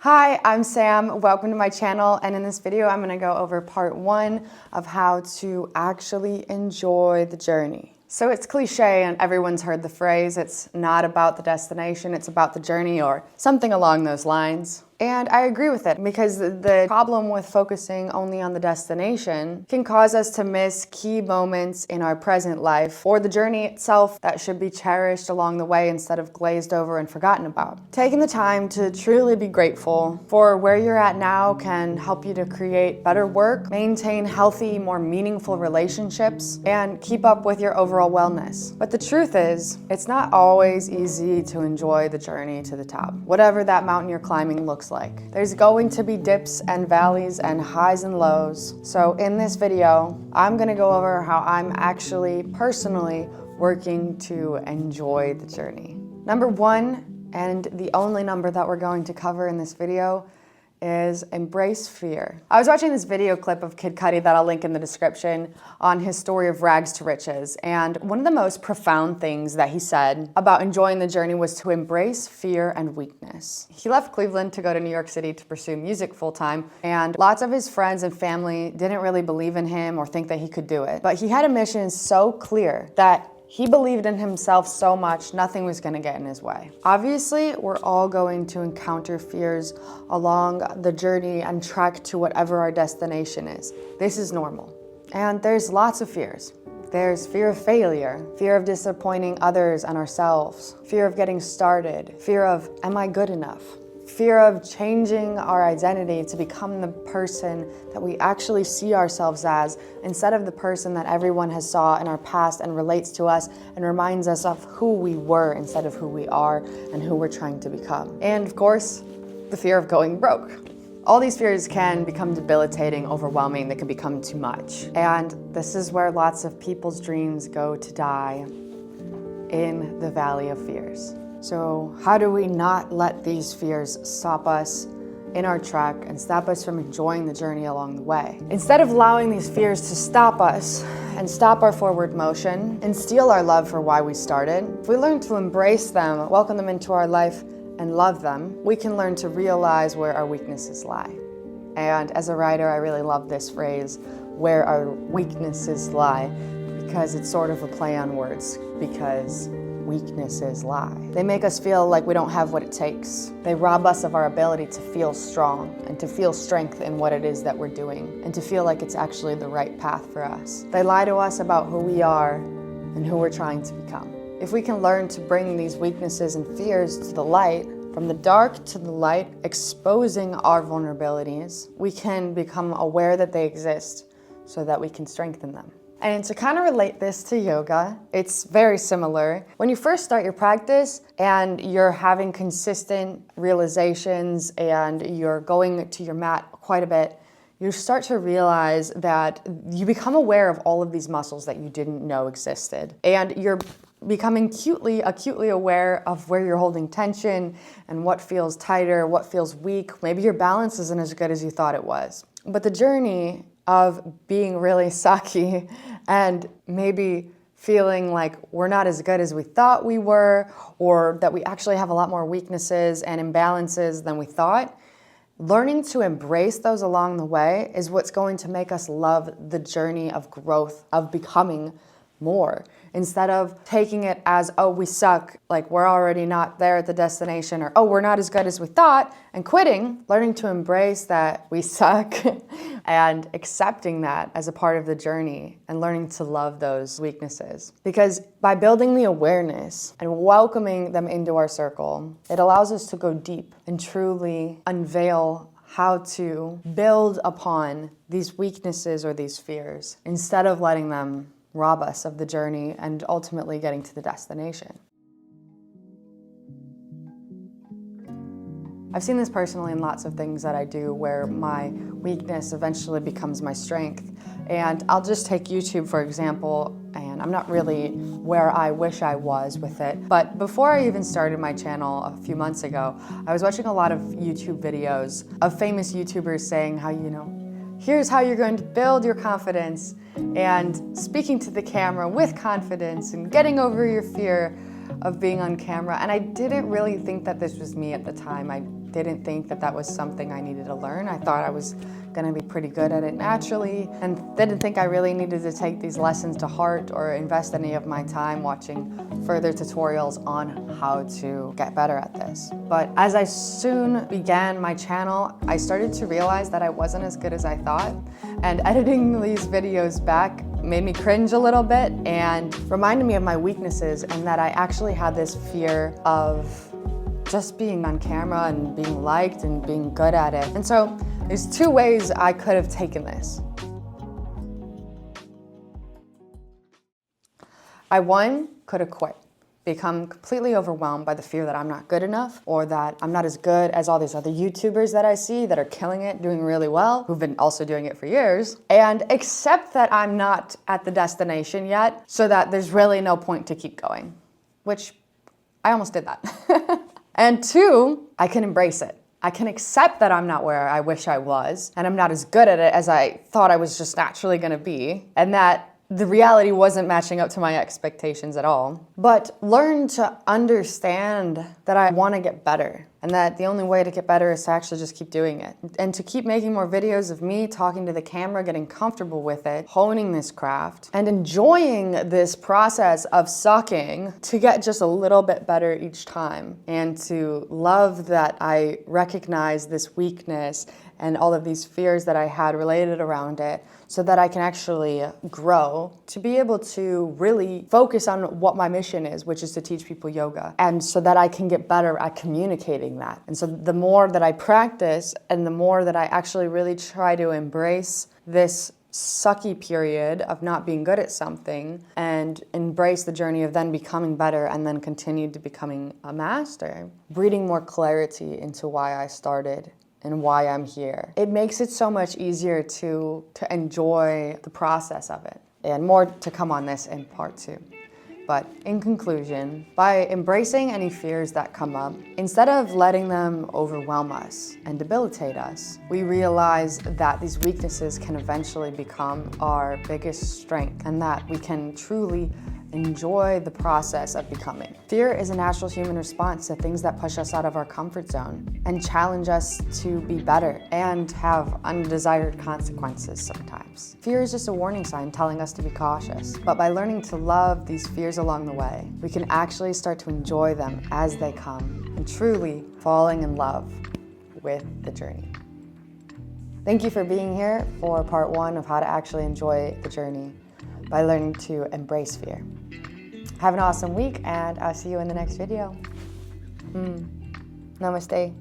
Hi, I'm Sam. Welcome to my channel, and in this video I'm going to go over part 1 of how to actually enjoy the journey. So it's cliche and everyone's heard the phrase, it's not about the destination, it's about the journey, or something along those lines. And I agree with it, because the problem with focusing only on the destination can cause us to miss key moments in our present life, or the journey itself that should be cherished along the way instead of glazed over and forgotten about. Taking the time to truly be grateful for where you're at now can help you to create better work, maintain healthy, more meaningful relationships, and keep up with your overall wellness. But the truth is, it's not always easy to enjoy the journey to the top, whatever that mountain you're climbing looks like. There's going to be dips and valleys and highs and lows. So in this video, I'm gonna go over how I'm actually personally working to enjoy the journey. Number 1, and the only number that we're going to cover in this video, is embrace fear. I was watching this video clip of Kid Cudi that I'll link in the description on his story of rags to riches, and one of the most profound things that he said about enjoying the journey was to embrace fear and weakness. He left Cleveland to go to New York City to pursue music full-time, and lots of his friends and family didn't really believe in him or think that he could do it. But he had a mission so clear that he believed in himself so much, nothing was gonna get in his way. Obviously, we're all going to encounter fears along the journey and trek to whatever our destination is. This is normal. And there's lots of fears. There's fear of failure, fear of disappointing others and ourselves, fear of getting started, fear of, am I good enough? Fear of changing our identity to become the person that we actually see ourselves as, instead of the person that everyone has saw in our past and relates to us and reminds us of who we were instead of who we are and who we're trying to become. And of course, the fear of going broke. All these fears can become debilitating, overwhelming, they can become too much. And this is where lots of people's dreams go to die, in the valley of fears. So how do we not let these fears stop us in our trek and stop us from enjoying the journey along the way? Instead of allowing these fears to stop us and stop our forward motion and steal our love for why we started, if we learn to embrace them, welcome them into our life, and love them, we can learn to realize where our weaknesses lie. And as a writer, I really love this phrase, where our weaknesses lie, because it's sort of a play on words, because weaknesses lie. They make us feel like we don't have what it takes. They rob us of our ability to feel strong and to feel strength in what it is that we're doing and to feel like it's actually the right path for us. They lie to us about who we are and who we're trying to become. If we can learn to bring these weaknesses and fears to the light, from the dark to the light, exposing our vulnerabilities, we can become aware that they exist so that we can strengthen them. And to kind of relate this to yoga, it's very similar. When you first start your practice and you're having consistent realizations and you're going to your mat quite a bit, you start to realize that you become aware of all of these muscles that you didn't know existed. And you're becoming acutely aware of where you're holding tension and what feels tighter, what feels weak. Maybe your balance isn't as good as you thought it was. But the journey of being really sucky and maybe feeling like we're not as good as we thought we were, or that we actually have a lot more weaknesses and imbalances than we thought, learning to embrace those along the way is what's going to make us love the journey of growth, of becoming more, instead of taking it as, oh, we suck, like we're already not there at the destination, or oh, we're not as good as we thought, and quitting. Learning to embrace that we suck and accepting that as a part of the journey and learning to love those weaknesses. Because by building the awareness and welcoming them into our circle, it allows us to go deep and truly unveil how to build upon these weaknesses or these fears instead of letting them rob us of the journey and ultimately getting to the destination. I've seen this personally in lots of things that I do where my weakness eventually becomes my strength. And I'll just take YouTube for example, and I'm not really where I wish I was with it. But before I even started my channel a few months ago, I was watching a lot of YouTube videos of famous YouTubers saying how, here's how you're going to build your confidence and speaking to the camera with confidence and getting over your fear. of being on camera. And I didn't really think that this was me at the time. I didn't think that that was something I needed to learn. I thought I was gonna be pretty good at it naturally, and didn't think I really needed to take these lessons to heart or invest any of my time watching further tutorials on how to get better at this. But as I soon began my channel, I started to realize that I wasn't as good as I thought, and editing these videos back made me cringe a little bit and reminded me of my weaknesses, and that I actually had this fear of just being on camera and being liked and being good at it. And so there's two ways I could have taken this. I could have quit, become completely overwhelmed by the fear that I'm not good enough, or that I'm not as good as all these other YouTubers that I see that are killing it, doing really well, who've been also doing it for years, and accept that I'm not at the destination yet, so that there's really no point to keep going, which I almost did that. And two, I can embrace it. I can accept that I'm not where I wish I was, and I'm not as good at it as I thought I was just naturally gonna be, and that the reality wasn't matching up to my expectations at all. But learn to understand that I wanna get better, and that the only way to get better is to actually just keep doing it. And to keep making more videos of me talking to the camera, getting comfortable with it, honing this craft, and enjoying this process of sucking to get just a little bit better each time. And to love that I recognize this weakness and all of these fears that I had related around it, so that I can actually grow to be able to really focus on what my mission is, which is to teach people yoga. And so that I can get better at communicating that. And so the more that I practice and the more that I actually really try to embrace this sucky period of not being good at something and embrace the journey of then becoming better and then continue to becoming a master, breeding more clarity into why I started and why I'm here. It makes it so much easier to enjoy the process of it. And more to come on this in part 2. But in conclusion, by embracing any fears that come up, instead of letting them overwhelm us and debilitate us, we realize that these weaknesses can eventually become our biggest strength, and that we can truly enjoy the process of becoming. Fear is a natural human response to things that push us out of our comfort zone and challenge us to be better and have undesired consequences sometimes. Fear is just a warning sign telling us to be cautious. But by learning to love these fears along the way, we can actually start to enjoy them as they come and truly falling in love with the journey. Thank you for being here for part 1 of how to actually enjoy the journey by learning to embrace fear. Have an awesome week, and I'll see you in the next video. Namaste.